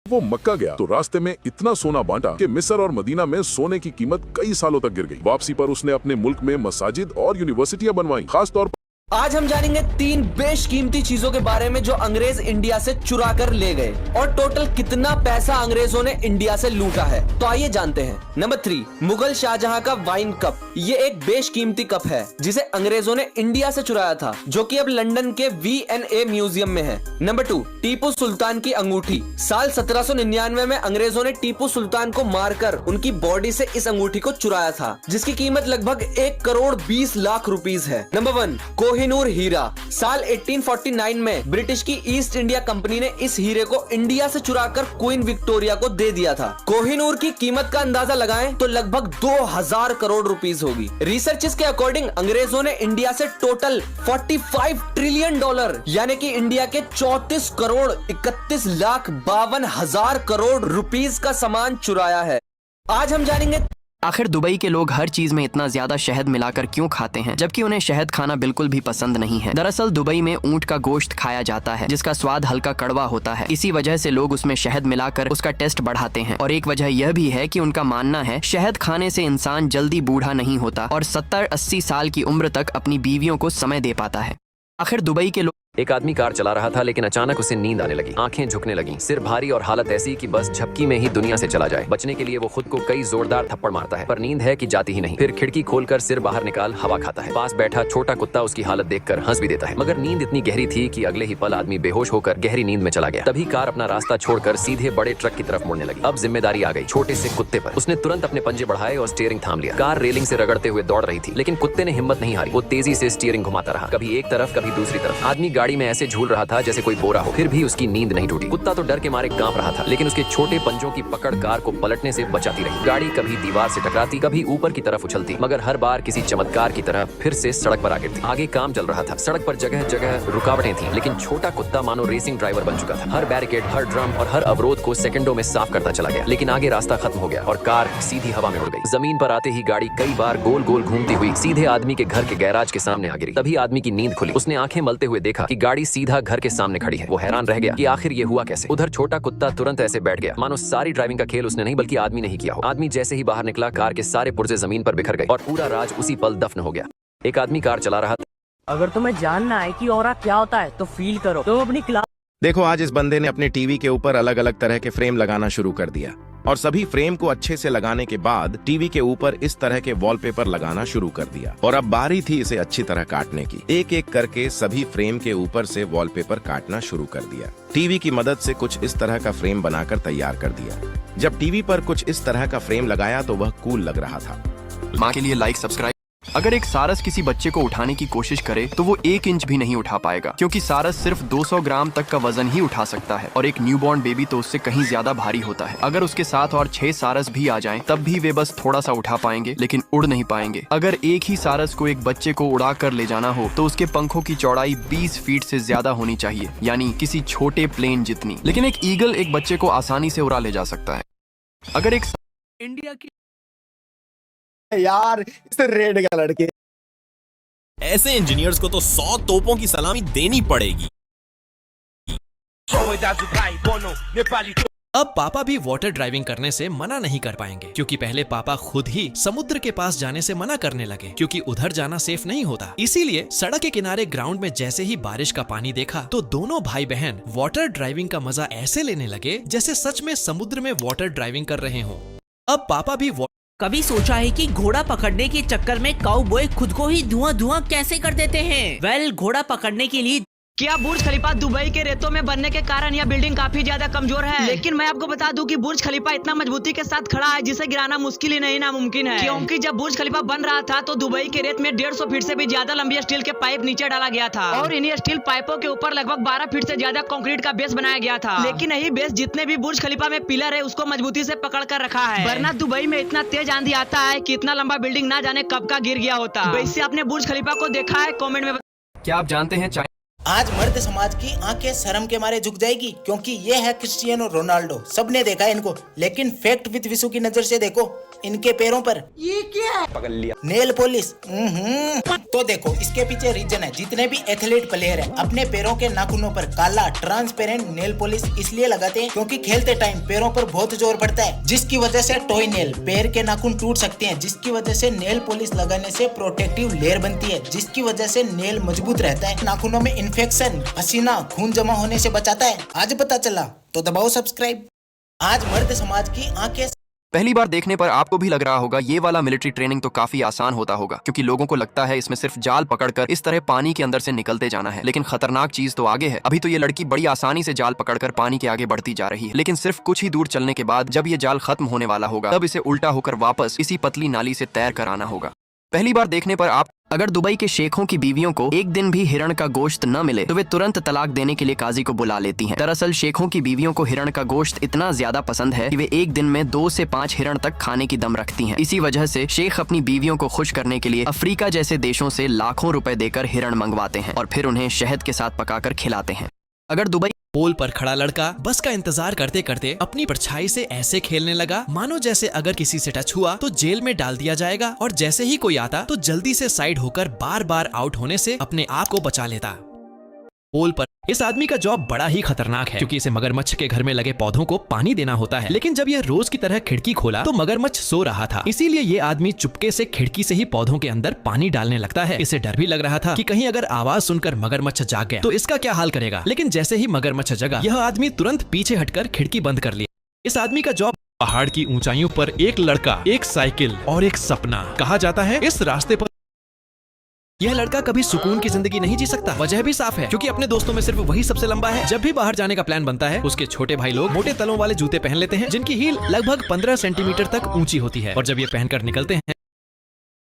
वो मक्का गया तो रास्ते में इतना सोना बांटा कि मिस्र और मदीना में सोने की कीमत कई सालों तक गिर गई। वापसी पर उसने अपने मुल्क में मसाजिद और यूनिवर्सिटियां बनवाई। खास तौर पर आज हम जानेंगे 3 बेशकीमती चीजों के बारे में जो अंग्रेज इंडिया से चुरा कर ले गए और टोटल कितना पैसा अंग्रेजों ने इंडिया से लूटा है। तो आइए जानते हैं। नंबर 3, मुगल शाहजहां का वाइन कप। ये एक बेशकीमती कप है जिसे अंग्रेजों ने इंडिया से चुराया था, जो कि अब लंदन के V&A म्यूजियम में है। नंबर 2, टीपू सुल्तान की अंगूठी। साल 1799 में अंग्रेजों ने टीपू सुल्तान को मारकर उनकी बॉडी से इस अंगूठी को चुराया था, जिसकी कीमत लगभग 1 करोड़ 20 लाख रुपीस है। नंबर 1, कोहिनूर हीरा। साल 1849 में ब्रिटिश की ईस्ट इंडिया कंपनी ने इस हीरे को इंडिया से चुराकर क्वीन विक्टोरिया को दे दिया था। कोहिनूर की कीमत का अंदाजा लगाएं तो लगभग 2000 करोड़ रुपीस होगी। रिसर्चर्स के अकॉर्डिंग अंग्रेजों ने इंडिया से टोटल 45 ट्रिलियन डॉलर यानी कि इंडिया के 34 करोड़ 31 लाख 52 हजार करोड़ रुपीस का सामान चुराया है। आज हम जानेंगे आखिर दुबई के लोग हर चीज में इतना ज्यादा शहद मिलाकर क्यों खाते हैं, जबकि उन्हें शहद खाना बिल्कुल भी पसंद नहीं है। दरअसल दुबई में ऊंट का गोश्त खाया जाता है जिसका स्वाद हल्का कड़वा होता है। इसी वजह से लोग उसमें शहद मिलाकर उसका टेस्ट बढ़ाते हैं। और एक वजह यह भी है कि उनका मानना है शहद खाने से इंसान जल्दी बूढ़ा नहीं होता और 70-80 साल की उम्र तक अपनी बीवियों को समय दे पाता है। आखिर दुबई के लोग एक आदमी कार चला रहा था, लेकिन अचानक उसे नींद आने लगी। आंखें झुकने लगी, सिर भारी और हालत ऐसी कि बस झपकी में ही दुनिया से चला जाए। बचने के लिए वो खुद को कई जोरदार थप्पड़ मारता है, पर नींद है कि जाती ही नहीं। फिर खिड़की खोलकर सिर बाहर निकाल हवा खाता है। पास बैठा छोटा कुत्ता उसकी हालत देखकर हंस भी देता है, मगर नींद इतनी गहरी थी कि अगले ही पल आदमी बेहोश होकर गहरी नींद में चला गया। तभी कार अपना रास्ता छोड़कर सीधे बड़े ट्रक की तरफ मुड़ने लगी। अब जिम्मेदारी आ गई छोटे से कुत्ते पर। उसने तुरंत अपने पंजे बढ़ाए और स्टीयरिंग थाम लिया। कार रेलिंग से रगड़ते हुए दौड़ रही थी, लेकिन कुत्ते ने हिम्मत नहीं हारी। वो तेजी से स्टीयरिंग घुमाता रहा, कभी एक तरफ कभी दूसरी तरफ। आदमी गाड़ी में ऐसे झूल रहा था जैसे कोई बोरा हो, फिर भी उसकी नींद नहीं टूटी। कुत्ता तो डर के मारे कांप रहा था, लेकिन उसके छोटे पंजों की पकड़ कार को पलटने से बचाती रही। गाड़ी कभी दीवार से टकराती, कभी ऊपर की तरफ उछलती, मगर हर बार किसी चमत्कार की तरह फिर से सड़क पर आ गिरती। आगे काम चल रहा था, सड़क पर जगह जगह रुकावटें थी, लेकिन छोटा कुत्ता मानो रेसिंग ड्राइवर बन चुका था। हर बैरिकेड, हर ड्रम और हर अवरोध को सेकंडों में साफ करता चला गया। लेकिन आगे रास्ता खत्म हो गया और कार सीधी हवा में उड़ गई। जमीन पर आते ही गाड़ी कई बार गोल गोल घूमती हुई सीधे आदमी के घर के गैराज के सामने आ गिरी। तभी आदमी की नींद खुली। उसने आंखें मलते हुए देखा कि गाड़ी सीधा घर के सामने खड़ी है। वो हैरान रह गया कि आखिर ये हुआ कैसे। उधर छोटा कुत्ता तुरंत ऐसे बैठ गया मानो सारी ड्राइविंग का खेल उसने नहीं बल्कि आदमी ने ही किया हो। आदमी जैसे ही बाहर निकला, कार के सारे पुर्जे जमीन पर बिखर गए और पूरा राज उसी पल दफन हो गया। एक आदमी कार चला रहा था। अगर तुम्हें जानना है कि ऑरा क्या होता है तो फील करो। तुम अपनी क्लास देखो, आज इस बंदे ने अपने टीवी के ऊपर अलग अलग तरह के फ्रेम लगाना शुरू कर दिया और सभी फ्रेम को अच्छे से लगाने के बाद टीवी के ऊपर इस तरह के वॉलपेपर लगाना शुरू कर दिया। और अब बारी थी इसे अच्छी तरह काटने की। एक एक करके सभी फ्रेम के ऊपर से वॉलपेपर काटना शुरू कर दिया। टीवी की मदद से कुछ इस तरह का फ्रेम बनाकर तैयार कर दिया। जब टीवी पर कुछ इस तरह का फ्रेम लगाया तो वह कूल लग रहा था। माँ के लिए लाइक सब्सक्राइब। अगर एक सारस किसी बच्चे को उठाने की कोशिश करे तो वो 1 इंच भी नहीं उठा पाएगा, क्योंकि सारस सिर्फ 200 ग्राम तक का वजन ही उठा सकता है और एक न्यूबॉर्न बेबी तो उससे कहीं ज्यादा भारी होता है। अगर उसके साथ और 6 सारस भी आ जाएं, तब भी वे बस थोड़ा सा उठा पाएंगे, लेकिन उड़ नहीं पाएंगे। अगर एक ही सारस को एक बच्चे को उड़ा कर ले जाना हो तो उसके पंखों की चौड़ाई 20 फीट से ज्यादा होनी चाहिए, यानी किसी छोटे प्लेन जितनी। लेकिन एक ईगल एक बच्चे को आसानी से उड़ा ले जा सकता है। अगर एक इंडिया की यार इस रेड का लड़के ऐसे इंजीनियर्स को तो 100 तोपों की सलामी देनी पड़ेगी। अब पापा भी वाटर ड्राइविंग करने से मना नहीं कर पाएंगे, क्योंकि पहले पापा खुद ही समुद्र के पास जाने से मना करने लगे, क्योंकि उधर जाना सेफ नहीं होता। इसीलिए सड़क के किनारे ग्राउंड में जैसे ही बारिश का पानी देखा तो दोनों भाई बहन वाटर ड्राइविंग का मजा ऐसे लेने लगे जैसे सच में समुद्र में वाटर ड्राइविंग कर रहे हों। अब पापा भी कभी सोचा है कि घोड़ा पकड़ने के चक्कर में काउबॉय खुद को ही धुआं कैसे कर देते हैं? वेल, घोड़ा पकड़ने के लिए क्या बुर्ज खलीफा दुबई के रेतों में बनने के कारण यह बिल्डिंग काफी ज्यादा कमजोर है, लेकिन मैं आपको बता दूं कि बुर्ज खलीफा इतना मजबूती के साथ खड़ा है जिसे गिराना मुश्किल ही नहीं नामुमकिन है। क्योंकि जब बुर्ज खलीफा बन रहा था तो दुबई के रेत में 150 फीट से भी ज्यादा लंबी स्टील के पाइप नीचे डाला गया था और इन्हीं स्टील पाइपों के ऊपर लगभग 12 फीट से ज्यादा कंक्रीट का बेस बनाया गया था। लेकिन यही बेस जितने भी बुर्ज खलीफा में पिलर है उसको मजबूती से पकड़ कर रखा है, वरना दुबई में इतना तेज आंधी आता है कि इतना लंबा बिल्डिंग ना जाने कब का गिर गया होता। वैसे आपने बुर्ज खलीफा को देखा है? कॉमेंट में क्या आप जानते हैं आज मर्द समाज की आंखें शर्म के मारे झुक जाएगी क्योंकि ये है क्रिस्टियानो रोनाल्डो। सबने देखा है इनको, लेकिन फैक्ट विद विशु की नजर से देखो इनके पैरों पर ये क्या है? पकड़ लिया नेल पॉलिश। तो देखो इसके पीछे रीजन है। जितने भी एथलीट प्लेयर हैं अपने पैरों के नाखूनों पर काला ट्रांसपेरेंट नेल पॉलिश इसलिए लगाते हैं क्योंकि खेलते टाइम पैरों पर बहुत जोर पड़ता है, जिसकी वजह से टॉय नेल पैर के नाखून टूट सकते हैं, जिसकी वजह से नेल पॉलिश लगाने से प्रोटेक्टिव लेयर बनती है, जिसकी वजह से नेल मजबूत रहता है, नाखूनों में इन्फेक्शन, पसीना, खून जमा होने से बचाता है। आज पता चला तो दबाओ सब्सक्राइब। आज मर्द समाज की आंखें। पहली बार देखने पर आपको भी लग रहा होगा ये वाला मिलिट्री ट्रेनिंग तो काफी आसान होता होगा, क्योंकि लोगों को लगता है इसमें सिर्फ जाल पकड़कर इस तरह पानी के अंदर से निकलते जाना है। लेकिन खतरनाक चीज तो आगे है। अभी तो ये लड़की बड़ी आसानी से जाल पकड़कर पानी के आगे बढ़ती जा रही है, लेकिन सिर्फ कुछ ही दूर चलने के बाद जब ये जाल खत्म होने वाला होगा तब इसे उल्टा होकर वापस इसी पतली नाली से तैर कर आना होगा। पहली बार देखने पर आप अगर दुबई के शेखों की बीवियों को एक दिन भी हिरण का गोश्त न मिले तो वे तुरंत तलाक देने के लिए काजी को बुला लेती हैं। दरअसल शेखों की बीवियों को हिरण का गोश्त इतना ज्यादा पसंद है कि वे एक दिन में 2 से 5 हिरण तक खाने की दम रखती हैं। इसी वजह से शेख अपनी बीवियों को खुश करने के लिए अफ्रीका जैसे देशों से लाखों रुपए देकर हिरण मंगवाते हैं और फिर उन्हें शहद के साथ पकाकर खिलाते हैं। अगर दुबई पोल पर खड़ा लड़का बस का इंतजार करते करते अपनी परछाई से ऐसे खेलने लगा मानो जैसे अगर किसी से टच हुआ तो जेल में डाल दिया जाएगा, और जैसे ही कोई आता तो जल्दी से साइड होकर बार बार आउट होने से अपने आप को बचा लेता। पोल पर इस आदमी का जॉब बड़ा ही खतरनाक है क्योंकि इसे मगरमच्छ के घर में लगे पौधों को पानी देना होता है। लेकिन जब यह रोज की तरह खिड़की खोला तो मगरमच्छ सो रहा था, इसीलिए ये आदमी चुपके से खिड़की से ही पौधों के अंदर पानी डालने लगता है। इसे डर भी लग रहा था कि कहीं अगर आवाज सुनकर मगरमच्छ जाग गया तो इसका क्या हाल करेगा। लेकिन जैसे ही मगरमच्छ जगा यह आदमी तुरंत पीछे हटकर खिड़की बंद कर लिया। इस आदमी का जॉब पहाड़ की ऊंचाइयों पर एक लड़का, एक साइकिल और एक सपना। कहा जाता है इस रास्ते पर यह लड़का कभी सुकून की जिंदगी नहीं जी सकता। वजह भी साफ है क्योंकि अपने दोस्तों में सिर्फ वही सबसे लंबा है। जब भी बाहर जाने का प्लान बनता है उसके छोटे भाई लोग मोटे तलों वाले जूते पहन लेते हैं जिनकी हील लगभग 15 सेंटीमीटर तक ऊंची होती है, और जब ये पहनकर निकलते हैं